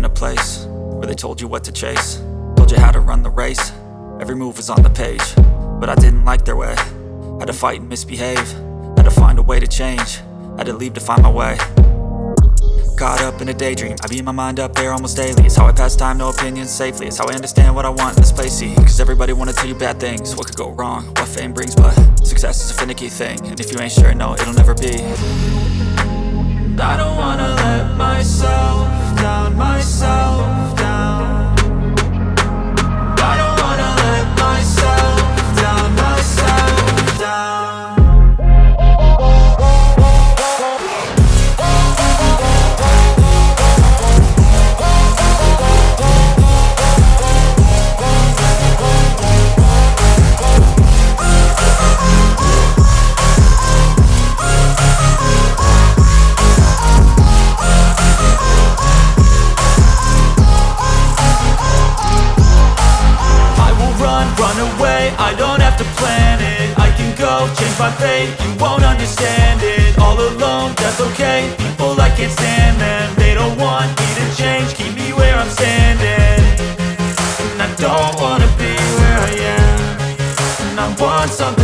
in a place where they told you what to chase, told you how to run the race. Every move was on the page, but I didn't like their way. Had to fight and misbehave, had to find a way to change, had to leave to find my way. Caught up in a daydream, I beat my mind up there almost daily. It's how I pass time, no opinions safely. It's how I understand what I want in this place, see. Cause everybody wanna tell you bad things, what could go wrong, what fame brings. But success is a finicky thing, and if you ain't sure, no, it'll never be. I don't wanna let myself down, myself down. I don't wanna let myself down, myself down. I don't have to plan it, I can go change my fate. You won't understand it, all alone, that's okay. People I can't stand them, they don't want me to change. Keep me where I'm standing, and I don't wanna be where I am. And I want something